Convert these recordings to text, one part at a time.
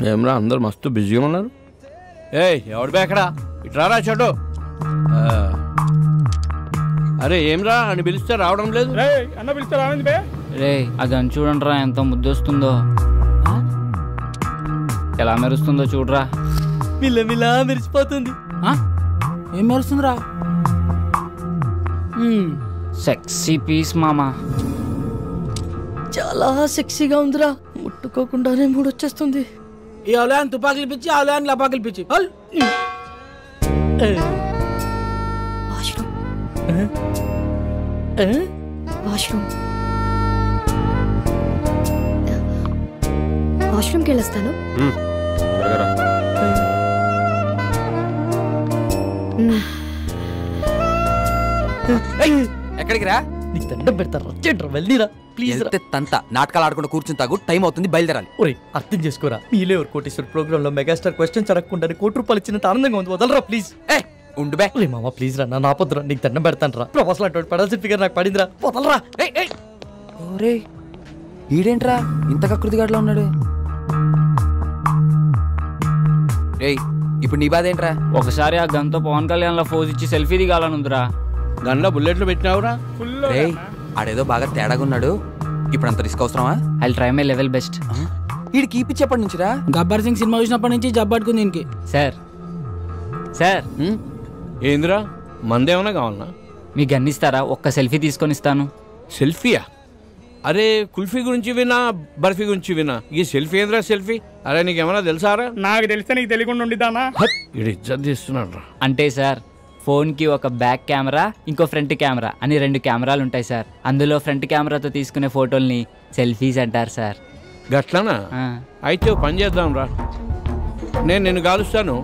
ఏమరా అందరు మస్తు బిజీగా ఉన్నారు. ఎవడు బేకడా ఇట్రారా చోటు. అరే ఏమ్రా అని పిలిస్తే రావడం లేదు. అన్న పిలిస్తే రావండి బే. రే అది చూడండి రా, ఎంత ముద్దొస్తుందో, ఎలా మెరుస్తుందో చూడరా. మిల్లమిలా మెరిసిపోతుంది. ఏం మెరుస్తుందిరా? సెక్సీ పీస్ మామా. చాలా సెక్సీగా ఉందిరా, ముట్టుకోకుండానే మూడొచ్చేస్తుంది. ఈ అవలాన్ని తుపాకులు పిచ్చి అవలాన్ని లపాకులు పిచ్చి. వాష్రూమ్కి వెళ్ళొస్తాను. ఎక్కడికి రా? నీకు దండం పెడతారా? వెళ్ళిరా ప్లీజ్. తంత నాటకాలు ఆడకుండా కూర్చుని తాగు, టైం అవుతుంది, బయలుదేరాలి. ఒరే అర్థం చేసుకోరా, మీలే ఎవరు కోటేశ్వర ప్రోగ్రామ్ లో మెగాస్టార్ క్వశ్చన్స్ అడగకుండా ₹1,00,00,000 ఇచ్చినంత ఆనందంగా ఉంది. వదలరా ప్లీజ్. ఉండు బే. రే మామ ప్లీజ్ రా, నా పొద్దురా నీకు దండం పెడతాను రా. ప్రొఫెసర్ అటువంటి పడాల్సిన ఫిగర్ నాకు పడిందిరా, వదలరా. ఓరే ఈడేంట్రా ఇంత కకృతిగాడ్లా ఉన్నాడు? రేయ్ ఇప్పుడు నీ బాధ ఏంట్రా? ఒకసారి ఆ గన్తో పవన్ కళ్యాణ్ లో ఫోజ్ ఇచ్చి సెల్ఫీ దిగాలనుందిరా. గన్లో బుల్లెట్లు పెట్టినావురా? రేయ్ ఆడేదో బాగా తేడాగా ఉన్నాడు, ఇప్పుడు అంత రిస్క్ అవసరమా? I try my level best. వీడు కీపిచ్చేప్పటి నుంచిరా? గబ్బర్ సింగ్ సినిమా చూసినప్పటి నుంచి జబ్బట్టుకుంది దీనికి. సార్ సార్ ఏందిరా మందేమన్నా కావాలన్నా? మీ గన్ ఇస్తారా? ఒక్క సెల్ఫీ తీసుకొని ఇస్తాను. సెల్ఫీయా? అరే కుల్ఫీ గురించి వినా, బర్ఫీ గురించి వినా, ఈ సెల్ఫీ ఏంద్రా సెల్ఫీ? అరే నీకేమన్నా తెలుసారా? నాకు తెలిస్తే నీకు తెలియకుండా ఉండిద్దానా? ఇది ఇజ్జత్ చేస్తున్నాడు రా. అంటే సార్ ఫోన్కి ఒక బ్యాక్ కెమెరా, ఇంకో ఫ్రంట్ కెమెరా అని 2 కెమెరాలు ఉంటాయి సార్. అందులో ఫ్రంట్ కెమెరాతో తీసుకునే ఫోటోల్ని సెల్ఫీస్ అంటారు సార్. గట్లనా? అయితే పని చేద్దాం రా, నేను నిన్ను కాలుస్తాను,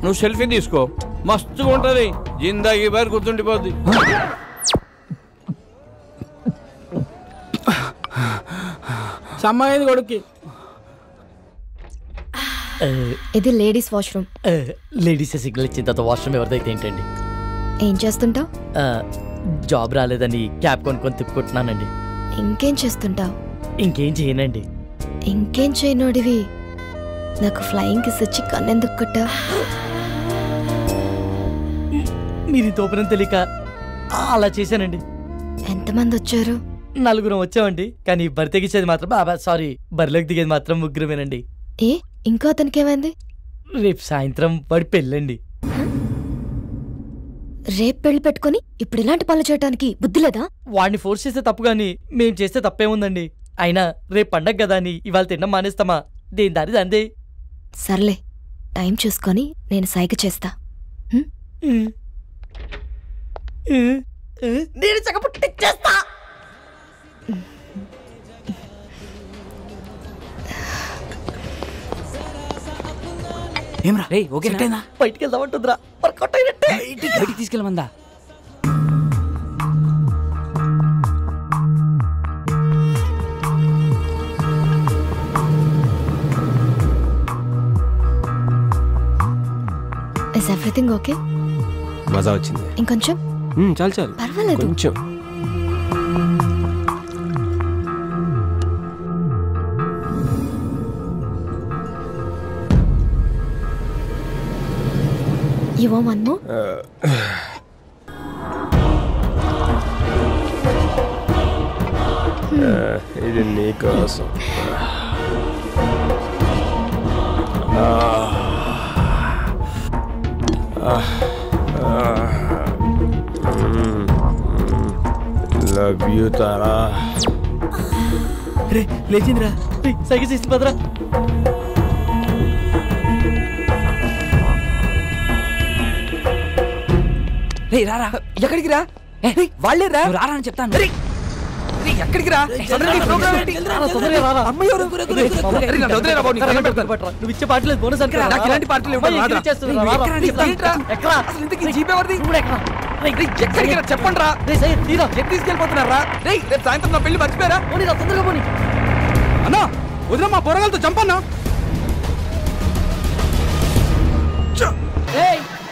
నువ్వు సెల్ఫీ తీసుకో, మస్తుగా ఉంటుంది, జిందాగీ బారి గుర్తుండిపోద్ది. సమ్మాయింది కొడుక్కి. ఇది లేడీస్ వాష్రూమ్. లేడీస్ సిగ్నల్ ఇచ్చిన తర్వాత వాష్రూమ్ ఎవరిదైతే ఏంటండి? ఏం చేస్తుంటావు? జాబ్ రాలేదని క్యాబ్ కొనుక్కొని తిప్పుకుంటున్నానండి. ఇంకేం చేస్తుంటావు? ఇంకేం చేయనండి. ఇంకేం చేయనోడివి నాకు ఫ్లయింగ్ కిస్ ఇచ్చి కన్నెందుకు కొట్టా? మీరు తోపనం తెలియక అలా చేశానండి. ఎంతమంది వచ్చారు? 4 వచ్చామండి, కానీ బరి తెగించేది మాత్రం సారీ బరిలోకి దిగేది మాత్రం 3 ఏ ఇంకా అతనికి ఏమైంది? రేపు సాయంత్రం వాడి పెళ్ళండి. రేపు పెళ్లి పెట్టుకుని ఇప్పుడు ఇలాంటి పనులు చేయడానికి బుద్ధి లేదా? వాడిని ఫోర్స్ చేస్తే తప్పు గాని మేం చేస్తే తప్పేముందండి? అయినా రేపు పండగ కదా అని ఇవాళ తినడం మానేస్తామా? దేని దారి దందే. సర్లే టైం చూసుకొని నేను సైగ చేస్తా. నేను చక్కపుట్టిచ్చేస్తా. ఏమ్రా రే ఓకేనా? బయటికి వెళ్దామంటుందిరా, వర్కౌట్ అయినట్టే. బయటికి తీసుకెళ్ళమందా? Is everything okay? మజా వచ్చింది. ఇంకొంచెం? చాలు చాలు, పర్వాలేదు. కొంచెం. You want one more? ఇది నీకోసం. Love you Tara. రే లేచిందిరా, సైకిల్ చేసి పదరా. రే రారా. ఎక్కడికి రా? వాళ్ళే రా. రారా అని చెప్తాను. ఎక్కడికి రా? నువ్వు ఇచ్చే పార్టీ లేదు, బోనస్ అంటే ఇలాంటి పార్టీలు చెప్పండి రా. తీసుకెళ్ళిపోతున్నారా? రేపు సాయంత్రం నా పెళ్లి మర్చిపోయారా? తొందరగా పోనీ అన్నా. వదిలే మా పొరగాలతో చంపన్నా.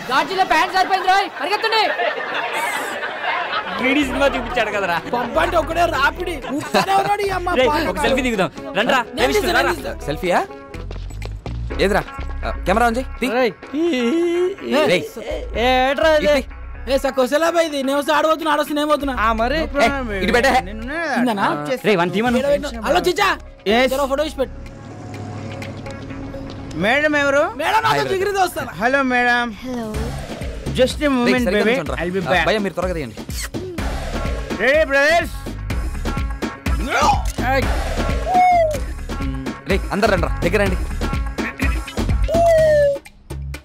గాజులో ప్యాంట్ సరిపోయింది రోయ్, పరిగెత్తండి. సినిమా చూపించాడు కదరా. పంపండి ఒకడే రాపిడి. ఒక సెల్ఫీ దిగుదాం రండ్రా. సెల్ఫీయా? ఏదిరా కెమెరా ఆన్ చేయి. ఏ సకోసలా పోయింది నేను వస్తే ఆడబోతున్నా ఆడొస్తే నేను పోతున్నా మరి ఇటు పెట్టే. హలో చిచ్చా ఫోటో ఇచ్చి పెట్టు. మేడం ఎవరు? మేడం నాకు జిగిరితో వస్తాను. Hello madam. Hello just a moment baby. I'll be back. భయ్యా మీరు త్వరగా తీయండి. Ready brothers? రే అందరు రండి దగ్గర రండి.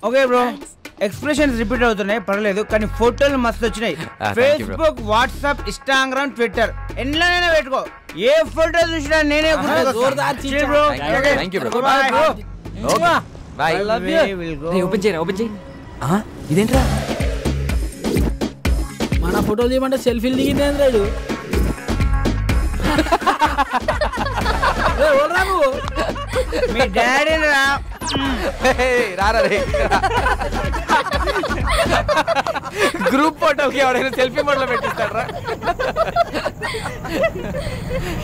ఓకే బ్రో, ఎక్స్ప్రెషన్స్ రిపీట్ అవుతున్నాయి పర్లేదు, కానీ ఫోటోలు మస్తు వచ్చినాయి. ఫేస్బుక్, వాట్సాప్, ఇన్స్టాగ్రామ్, ట్విట్టర్ ఎన్నైనా పెట్టుకో. ఏ ఫోటో చూసినా నేనే ఓపెన్ చేయరా ఓపెన్ చేయి. ఇదేంట్రా మన ఫోటోలు తీయమంటే సెల్ఫీలు దిగింది రాడు. మీ డాడీ రా. గ్రూప్ ఫోటోకి ఎవడైనా సెల్ఫీ మోడ్లో పెట్టిస్తారా?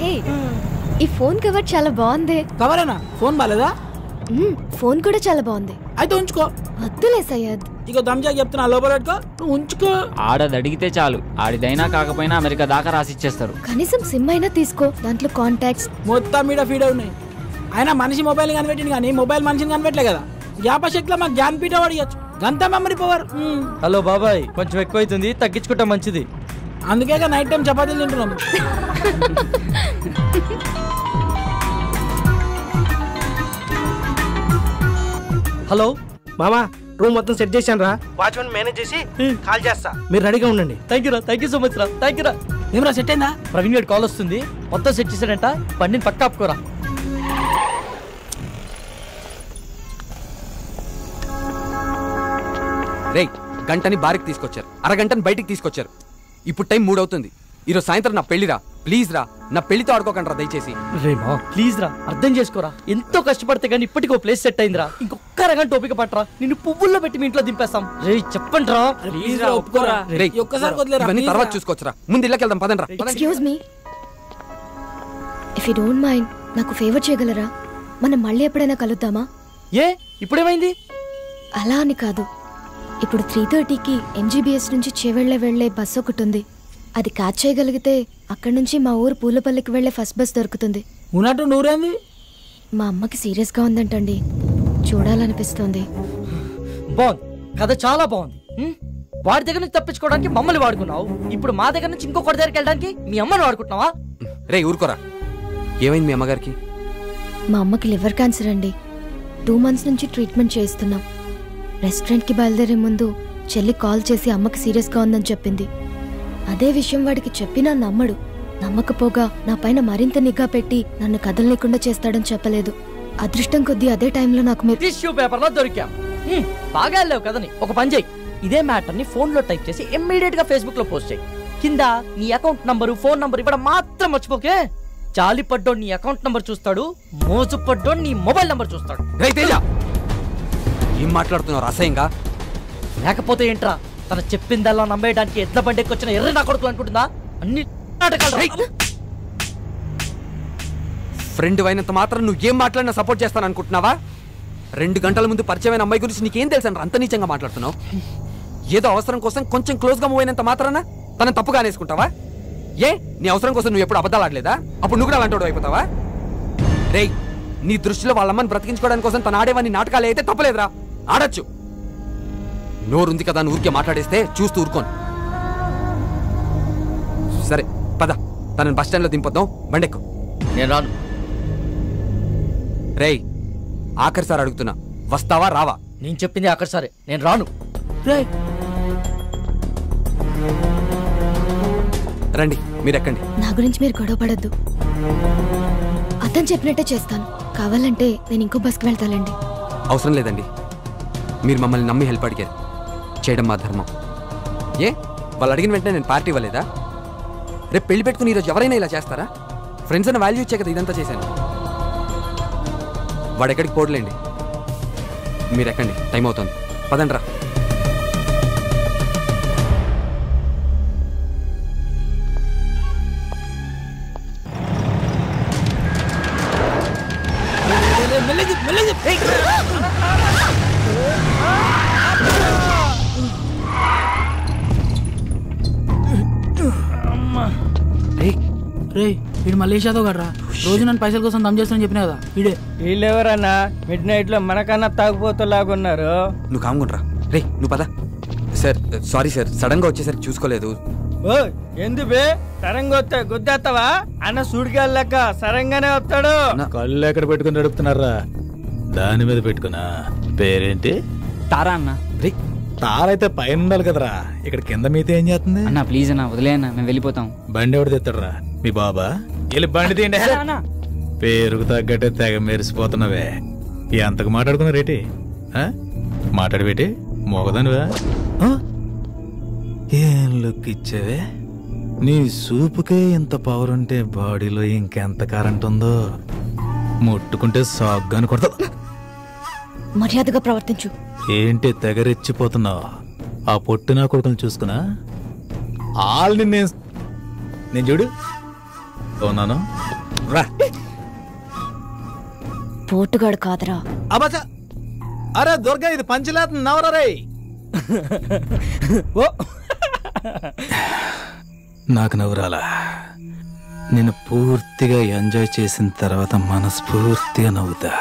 హే, ఈ ఫోన్ కవర్ చాలా బాగుంది. కవరేనా? ఫోన్ బాలేదా? ఫోన్ కూడా చాలా బాగుంది. అయితే ఉంచుకో. వద్దులే సయ్యద్. ఇక దమ్జా చెప్తున్నా, లోపల పెట్టుకో, నువ్వు ఉంచుకో. ఆడది అడిగితే చాలు, ఆడిదైనా కాకపోయినా అమెరికా దాకా రాసిచ్చేస్తారు. కనీసం సిమ్ అయినా తీసుకో, దాంట్లో కాంటాక్ట్స్ మొత్తం మీద ఫీడ్ ఉన్నాయి. అయినా మనిషి మొబైల్ కనిపెట్టింది కానీ మొబైల్ మనిషిని కనిపెట్టలే కదా. జ్ఞాపశక్తిలో మాకు జ్ఞానపీఠ అడిగచ్చు, గంత మెమరీ పవర్. హలో బాబాయ్, కొంచెం ఎక్కువ అవుతుంది, తగ్గించుకుంటా మంచిది. అందుకే నైట్ టైం చపాతీలు తింటున్నాం. హలో మామా, రూమ్ మొత్తం సెట్ చేశాను రా. వాచ్మెన్ మేనేజ్ చేసి కాల్ చేస్తా, మీరు రెడీగా ఉండండి. థ్యాంక్ యూ రా, థ్యాంక్ యూ సో మచ్ రా, థ్యాంక్ యూ రా. ఏమరా సెట్ అయిందా? ప్రవీణ్ గారి కాల్ వస్తుంది, మొత్తం సెట్ చేశాడంట, బండిని పక్క ఆపుకోరా. రే గంటని బారికి తీసుకొచ్చారు, అరగంటని బయటికి తీసుకొచ్చారు. ఇప్పుడు టైం 3 అవుతుంది. ఈరోజు సాయంత్రం నా పెళ్లిరా, ప్లీజ్ రా, నా పెళ్లితో ఆడుకోకండి రా దయచేసి. రేమా ప్లీజ్ రా, అర్థం చేసుకోరా. ఎంతో కష్టపడితే కానీ ఇప్పటికో ప్లేస్ సెట్ అయిందిరా. ఇంకొక అరగంట ఓపిక పట్టరా, నిన్ను పువ్వుల్లో పెట్టి మీ ఇంట్లో దింపేస్తాం. రే చెప్పండి రా, ప్లీజ్ రా, ఒప్పుకోరా. ఒక్కసారి వదిలేరా, ఇవన్నీ తర్వాత చూసుకోవచ్చురా, ముందు ఇళ్ళకి వెళ్దాం పదండి రా. Excuse me, if you don't mind నాకు ఫేవర్ చేయగలరా? మనం మళ్ళీ ఎప్పుడైనా కలుద్దామా? ఏ ఇప్పుడేమైంది? అలా అని కాదు, ఇప్పుడు 3:30కి MGBS నుంచి చేవెళ్ళ వెళ్లే బస్ ఒకటి ఉంది. అది క్యాచ్ చేయగలిగితే అక్కడి నుంచి మా ఊరు పూలపల్లికి వెళ్లే ఫస్ట్ బస్ దొరుకుతుంది. ఉన్నట్టు నూరేంది? మా అమ్మకి సీరియస్ గా ఉందంటండి, చూడాలనిపిస్తుంది. బాగుంది, కథ చాలా బాగుంది. వాడి దగ్గర నుంచి తప్పించుకోవడానికి మమ్మల్ని వాడుకున్నావు, ఇప్పుడు మా దగ్గర నుంచి ఇంకొకటి దగ్గరికి వెళ్ళడానికి మీ అమ్మని వాడుకుంటున్నావా? రే ఊరుకోరా, ఏమైంది మీ అమ్మగారికి? మా అమ్మకి లివర్ క్యాన్సర్ అండి. 2 months నుంచి ట్రీట్మెంట్ చేయిస్తున్నాం. రెస్టారెంట్కి బయలుదేరే ముందు చెల్లి కాల్ చేసి అమ్మకి సీరియస్గా ఉందని చెప్పింది. అదే విషయం వాడికి చెప్పినా నమ్మడు. నమ్మకపోగా నా పైన మరింత నిఘా పెట్టి నన్ను కదలలేకుండా చేస్తాడని చెప్పలేదు. అదృష్టం కొద్దీ అదే టైంలో నాకు మీరు టిష్యూ పేపర్ లో దొరికాం. బాగా వెళ్ళావు కదని. ఒక పని చేయి, ఇదే మ్యాటర్ ని ఫోన్ లో టైప్ చేసి ఇమ్మీడియట్ గా ఫేస్బుక్ లో పోస్ట్ చేయి. కింద నీ అకౌంట్ నంబరు, ఫోన్ నంబర్ ఇవ్వడం మాత్రం మర్చిపోకే. జాలి పడ్డోడు నీ అకౌంట్ నంబర్ చూస్తాడు, మోజు పడ్డోడు నీ మొబైల్ నంబర్ చూస్తాడు. ఏం మాట్లాడుతున్నావు అసహ్యంగా? లేకపోతే ఏంట్రా, తన చెప్పిందల్లా నమ్మేయడానికి ఎట్ల బండికి వచ్చిన ఎర్ర నా కొడుకులు అనుకుంటుందా? అన్ని నాటకాలు. ఫ్రెండ్ అయినంత మాత్రం నువ్వు ఏం మాట్లాడినా సపోర్ట్ చేస్తాను అనుకుంటున్నావా? 2 గంటల ముందు పరిచయమైన అమ్మాయి గురించి నీకేం తెలుసా? అంత నీచంగా మాట్లాడుతున్నావు. ఏదో అవసరం కోసం కొంచెం క్లోజ్ గా మూవ్ అయినంత మాత్రాన తనని తప్పుగా అనేసుకుంటావా? ఏ నీ అవసరం కోసం నువ్వు ఎప్పుడు అబద్ధాలు ఆడలేదా? అప్పుడు నువ్వు కూడా అలాంటి అయిపోతావా? రేయ్, నీ దృష్టిలో వాళ్ళమ్మని బ్రతికించుకోవడానికి కోసం తను ఆడేవన్నీ నాటకాలు అయితే తప్పలేదురా, ఆడొచ్చు. నోరుంది కదా అని ఊరికే మాట్లాడేస్తే చూస్తూ ఊరుకోను. సరే పద, తనని బస్ స్టాండ్ లో దింపొద్దాం, బండెక్కు. నేను రాను. రేయ్ ఆఖరిసారి అడుగుతున్నా, వస్తావా రావా? నేను చెప్పింది ఆఖరి సరే, నేను రాను. రండి మీరు ఎక్కండి. నా గురించి మీరు గొడవ పడద్దు. అతను చెప్పినట్టే చేస్తాను. కావాలంటే నేను ఇంకో బస్కి వెళ్తానండి. అవసరం లేదండి, మీరు మమ్మల్ని నమ్మి హెల్ప్ అడిగారు, చేయడం మా ధర్మం. ఏ వాళ్ళు అడిగిన వెంటనే నేను పార్టీ ఇవ్వలేదా? రేపు పెళ్లి పెట్టుకుని ఈరోజు ఎవరైనా ఇలా చేస్తారా? ఫ్రెండ్స్ అని వాల్యూ ఇచ్చే కదా ఇదంతా చేశాను. వాడు ఎక్కడికి పోడలేండి, మీరు ఎక్కండి, టైం అవుతుంది, పదండి రా. రే వీడు మలేషియాతో గడ్రా రోజు నన్ను పైసల కోసం దమ్ చేస్తానని చెప్పినా కదా వీడే. వీళ్ళెవరన్నా మిడ్ నైట్ లో మనకన్నా తాగుపోతలాగున్నారు. నువ్వు కాముకుంట్రా. రే నువ్వు పద. సార్ సారీ సార్, సడన్ గా వచ్చేసరికి చూసుకోలేదు. ఓ ఎందుబే సరంగా వస్తే గుద్దేస్తావా? అన్న సుడిగాళ్ళక సరంగానే వస్తాడు. కళ్ళు ఎక్కడ పెట్టుకుని నడుపుతున్నారా? దాని మీద పెట్టుకున్నా. పేరేంటి? తారా అన్న. రే తారైతే పైన ఉండాలి కదరా, ఇక్కడ కింద మీతో ఏం చేస్తుంది? అన్న ప్లీజ్ అన్న వదిలే అన్న, మేము వెళ్ళిపోతాం. బండి ఎవడు తెస్తాడరా? మీ బాబా? వెళ్ళి బండి తీయండి. పేరుకు తగ్గట్టే తెగ మెరిసిపోతున్నావే. ఎంతకు మాట్లాడుకున్నారేటి? మాట్లాడబెట్టి మోగదానివా? ఏం లుక్ ఇచ్చావే? నీ సూపుకే ఇంత పవర్ ఉంటే బాడీలో ఇంకెంత కరెంట్ ఉందో. ముట్టుకుంటే సాగ్గాని కొడతా. మర్యాదగా ప్రవర్తించు. ఏంటి తెగరెచ్చిపోతున్నావు? ఆ పొట్టినా కొడుకుని చూసుకున్నా ఆల్ని నేను చూడు ఉన్నాను. రా పోటుగాడు కాదరా. అబ్బా అరే దుర్గా, ఇది పంచలేత నవరా రే. నాకు నవ్వురాలా? నేను పూర్తిగా ఎంజాయ్ చేసిన తర్వాత మనస్ఫూర్తిగా నవ్వుతా.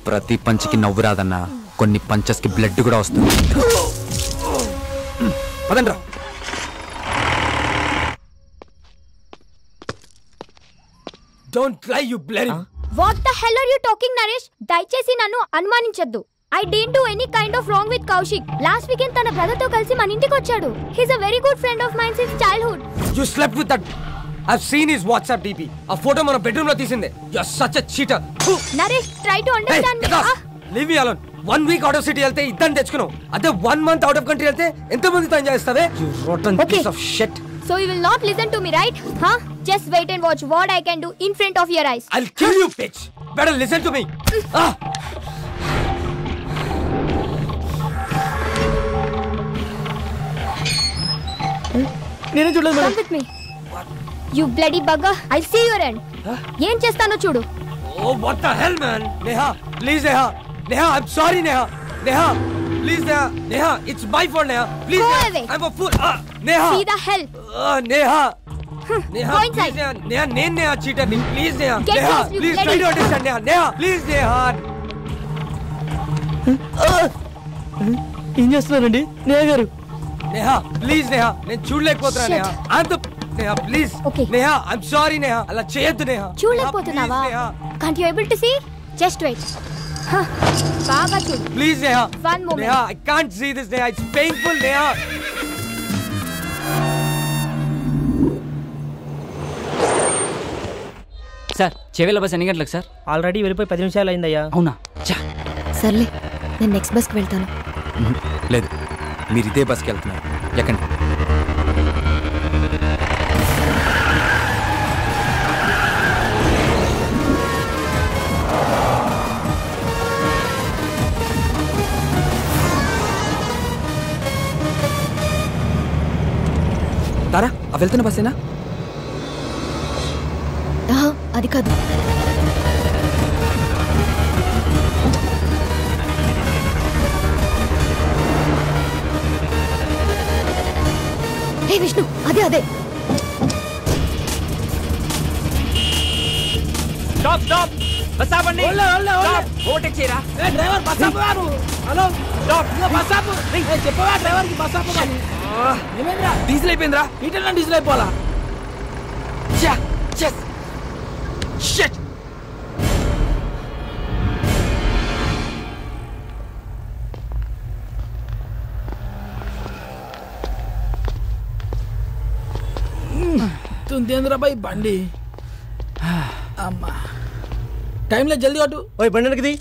ప్రతి పంచికి నవ్వు రాదన్నా, కొన్ని పంచెస్ కి బ్లడ్ కూడా వస్తుంది. పదండ్రా. Don't lie, you bloody. What the hell are you talking, Naresh? దయచేసి నన్ను అనుమానించొద్దు. I didn't do any kind of wrong with Kaushik. Last weekend తన బ్రదర్ తో కలిసి మన ఇంటికి వచ్చాడు. He's a very good friend of mine since childhood. You slept with that. I've seen his WhatsApp DP. ఆ photo మన bedroom లో తీసిందే. You're such a cheater. Naresh, try to understand me. Leave me alone. 1 week out of city వెళ్తే ఇద్దరిని తెచ్చుకున్నావు. అదే 1 month out of country వెళ్తే ఎంత మందితో ఎంజాయ్ చేస్తావే? You rotten piece of shit. So you will not listen to me, right? Huh? Just wait and watch what I can do in front of your eyes. I'll kill you, bitch. Better listen to me. నేను చూడలేదు. Come with me. You bloody bugger. I'll see your end. ఏం చేస్తానో చూడు. Oh, what the hell, man? Neha, please, Neha. Neha, I'm sorry, Neha. Neha, please, Neha. Neha, it's my fault, Neha. Please, Go Neha. away. I'm a fool. Neha. See the hell. Neha. Neha, Go inside. please, Neha. Neha, Neha, cheater. Please, Neha. Get Neha, lost, you please bloody- try to understand, Neha. Neha, please, Neha. ఏం చేస్తున్నారండి నేహ గారు? Neha, please, Neha. నేను చూడలేకపోతున్నా, Neha. Neha, please. Okay. Neha, I'm sorry, Neha. అలా చేయొద్దు, Neha. చూడలేకపోతున్నావా? Neha, Can't you able to see? Just wait. బాగా చూడు. please, Neha. One moment. Neha, I can't see this, Neha. It's painful, Neha. Sir చెవిల bus ఎన్ని గంటలకు sir? Already వెళ్ళిపోయి 10 నిమిషాలు అయిందయ్యా. అవునా? సర్లే, నేను నెక్స్ట్ బస్కి వెళ్తాను. లేదు, మీరు ఇదే బస్కి వెళ్తున్నారు. ఎక్కండి. తారా, ఆ వెళ్తున్న బస్సేనా? అది కాదు. హే విష్ణు, అదే అదే. స్టాప్ స్టాప్, బస్ ఆపండి. ఓవర్టేక్ చేయరా. డ్రైవర్ బస్ ఆపు. హలో స్టాప్, బస్ ఆపు. చెప్పవా డ్రైవర్ కి బస్ ఆపు. ఏమైందిరా? డీజిల్ అయిపోయిందిరా. ఇటన్నా డీజిల్ అయిపోవాలా? Shit! తుందేంద్ర బాయ్ బండి. అమ్మా టైంలో జల్దీ కొట్టు. ఓయ్ బండి వెనకది.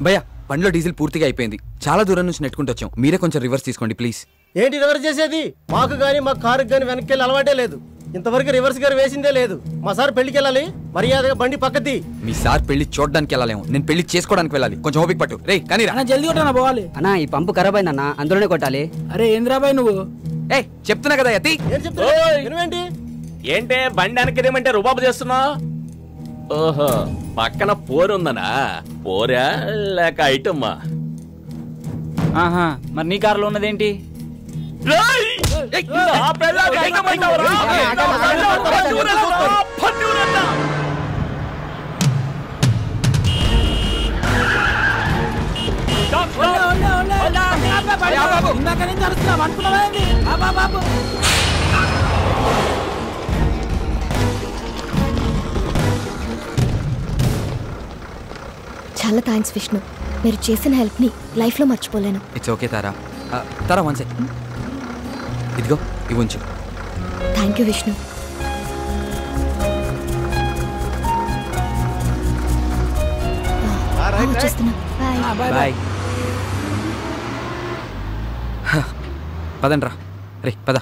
భయ్యా, బండిలో డీజిల్ పూర్తిగా అయిపోయింది. చాలా దూరం నుంచి నెట్టుకుంటూ వచ్చాం. మీరే కొంచెం రివర్స్ తీసుకోండి ప్లీజ్. ఏంటి రివర్స్ చేసేది? మాకు గానీ మా కారుకి గానీ వెనక్కి వెళ్ళి అలవాటే లేదు. ఇంతవరకు రివర్స్ గారు వేసిందే లేదు. మా సార్ పెళ్లికి వెళ్ళాలి, మర్యాదగా బండి పక్కది. మీ సార్ పెళ్లి చూడడానికి వెళ్ళాలేమో, నేను పెళ్లి చేసుకోవడానికి వెళ్ళాలి. కొంచెం ఓపిక పట్టు. రే కానీ జల్దీ కొట్టనా పోవాలి. అన్నా ఈ పంపు ఖరాబ్ అయిందన్నా, అందులోనే కొట్టాలి. అరే ఏంద్రాబాయ్ నువ్వు? ఏ చెప్తున్నా కదా యతి. ఏం చెప్తున్నా? వినవేంటి? ఏంటే బండి వెనక్కిదేమంటే రుబాబు చేస్తున్నావు? ఓహో, పక్కన పోరు ఉందనా? పోరా లేక ఐటమ్మా? ఆహా, మరి నీ కారులో ఉన్నదేంటి? ఇందాక నుంచి అరుస్తున్నాం అనుకున్నావేంటి? బాబు చాలా థ్యాంక్స్ విష్ణు, మీరు చేసిన హెల్ప్ని లైఫ్లో మర్చిపోలేను. It's okay Tara. Tara one second, ఇదిగో ఇవి ఉంచు. Thank you Vishnu. వచ్చేస్తున్నా. బాయ్. బాయ్. పదండ్రా రే పద.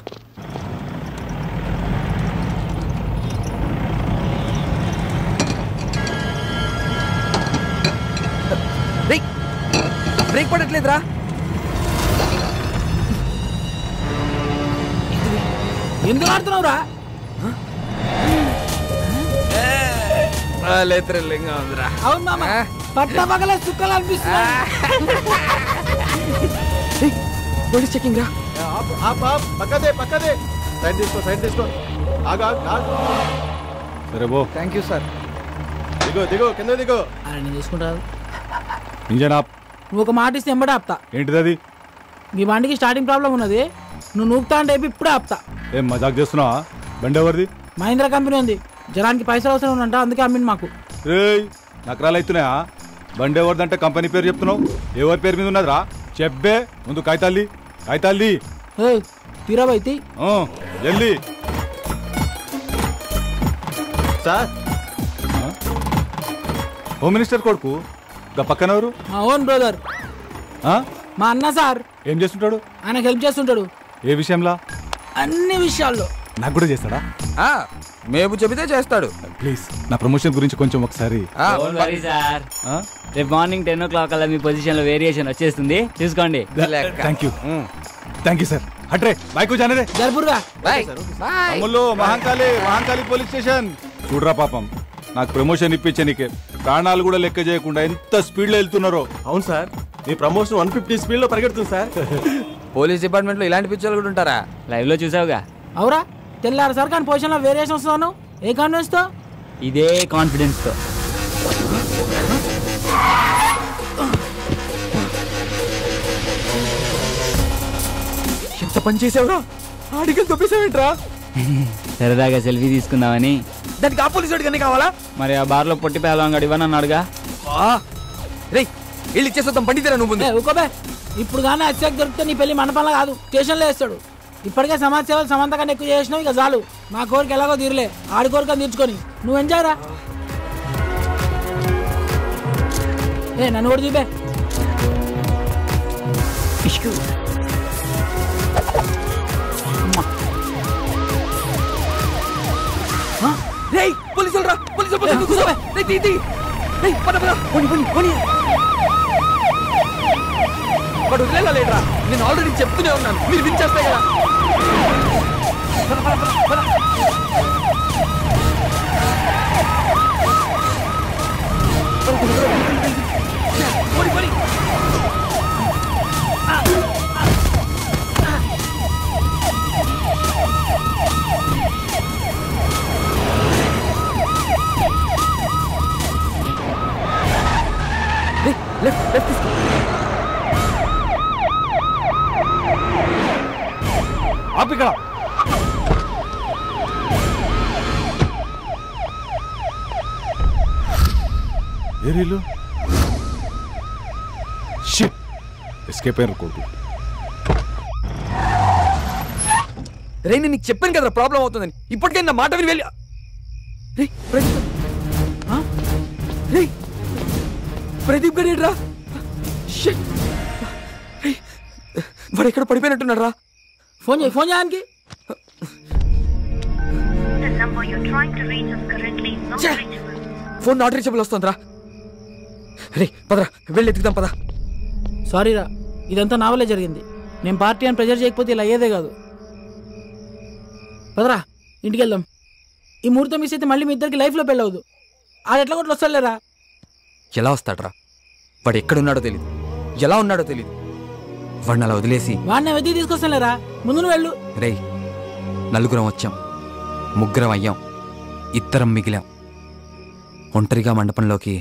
బ్రేక్ పడట్లేదురా. ఎందుకు ఆడుతున్నావురా? అవును మామ, పట్ట పగల చుక్కలు అనిపిస్తుంది. చెకింగ్ రా. పక్కదే సైడ్ తీసుకో సరే బో. Thank you sir. దిగో కింద దిగో. అరే నేను తీసుకుంటాను. ఇంజన్ ఆప్. నువ్వు ఒక మాట ఇస్తే ఎంబడే ఆపుతా. ఏంటిది అది? మీ బండికి స్టార్టింగ్ ప్రాబ్లం ఉన్నది, నువ్వు నూకుతా అంటే ఇప్పుడే ఆపుతా. ఏం మజాక్ చేస్తున్నావా? బండి ఎవరిది? మహీంద్రా కంపెనీ ఉంది, జనానికి పైసలు అవసరం ఉందంట, అందుకే అమ్మింది మాకు. రేయ్, నకరాలు అవుతున్నాయా? బండి ఎవరిదంటే కంపెనీ పేరు చెప్తున్నావు? ఎవరి పేరు మీద ఉన్నదిరా? చెప్పే ముందు కాగితాల్ది. తీరాబైతి జల్దీ. సార్, హోమ్ మినిస్టర్ కొడుకు పక్కన ఎవరు? మా ఓన్ బ్రదర్, మా అన్న సార్. ఏం చేస్తుంటాడు? ఆయనకు హెల్ప్ చేస్తుంటాడు. ఏ విషయంలో? అన్ని విషయాల్లో. నాకు కూడా చేస్తాడా? మేము చెబితే చేస్తాడు. ప్లీజ్ నా ప్రమోషన్ గురించి కొంచెం ఒకసారి. సార్ రేపు మార్నింగ్ 10 o'clock అలా మీ పొజిషన్ లో వేరియేషన్ వచ్చేస్తుంది, చూసుకోండి. Thank you sir. హట్రే బైక్ జానరే మహాంకాళి పోలీస్ స్టేషన్. చూడరా పాపం, నాకు ప్రమోషన్ ఇప్పించనికే ప్రాణాలు కూడా లెక్క చేయకుండా ఎంత స్పీడ్ లో వెళ్తున్నారో. అవును సార్, మీ ప్రమోషన్ 150 స్పీడ్ లో పరిగెడుతుంది సార్. పోలీస్ డిపార్ట్మెంట్ లో ఇలాంటి పిక్చర్లు కూడా ఉంటారా? లైవ్ లో చూసావుగా. అవురా, తెల్లారు సార్ కానీ పొజిషన్ లో వేరియేషన్ వస్తున్నాను. ఏ కాన్ఫిడెన్స్ తో? ఇదే కాన్ఫిడెన్స్ తో. ఎంత పని చేసావురా? ఆడికలు తొప్పేసావేంట్రా? సరదాగా సెల్ఫీ తీసుకుందామని. దానికి ఆ పోలీసు వాడికి కావాలా? మరి ఆ బార్ లో పొట్టి పేలవాడు ఇవ్వనన్నాడుగా. రే వెళ్ళి ఇచ్చేస్తాం, బండి తీరా నువ్వు. ఊకోబే, ఇప్పుడు కానీ అత్యాక్ దొరికితే నీ పెళ్లి మండపంలో కాదు, స్టేషన్లో వేస్తాడు. ఇప్పటికే సమాజ సేవలు సమంత కన్నా ఎక్కువ చేసినావు, ఇక చాలు. మా కోరిక ఎలాగో తీరలే, ఆడి కోరిక తీర్చుకొని నువ్వు ఎంజాయ్ రా. నన్ను కూడా చూపే. పోలీసులు రా, పోలీసులు వాడు వదిలేరా? నేను ఆల్రెడీ చెప్తూనే ఉన్నాను, మీరు వినిచేస్తాయి కదా. లెఫ్ట్ తీసుకో. ఆపిక్కడ ఏరీలు ఎస్కేప్ అయ్యారు కొడుకు. రే నేను నీకు చెప్పాను కదా ప్రాబ్లం అవుతుందని, ఇప్పటికే నా మాట విని వెళ్ళి. ప్రదీప్ గడి రా, వాడు ఎక్కడ పడిపోయినట్టున్నాడు రా. ఫోన్ చేయడానికి ఫోన్ నాట్ రీచబుల్ వస్తుందిరా. రే పదరా, వెళ్ళి ఎత్తుకుదాం పద. సారీ రా, ఇదంతా నా వల్లే జరిగింది. నేను పార్టీ అని ప్రెజర్ చేయకపోతే ఇలా అయ్యేదే కాదు. పదరా ఇంటికి వెళ్దాం. ఈ ముహూర్తం మిస్ అయితే మళ్ళీ మీ ఇద్దరికి లైఫ్లో పెళ్ళవద్దు. ఆడు ఎట్లా కొట్లు వస్తాడులేరా. ఎలా వస్తాడ్రా? వాడు ఎక్కడున్నాడో తెలీదు, ఎలా ఉన్నాడో తెలీదు. వాడిని అలా వదిలేసి వాడిని వెతికి తీసుకొస్తానులేరా. ముందు నువ్వు వెళ్ళు. రేయ్, నలుగురం వచ్చాం, ముగ్గురం అయ్యాం, ఇద్దరం మిగిలాం. ఒంటరిగా మండపంలోకి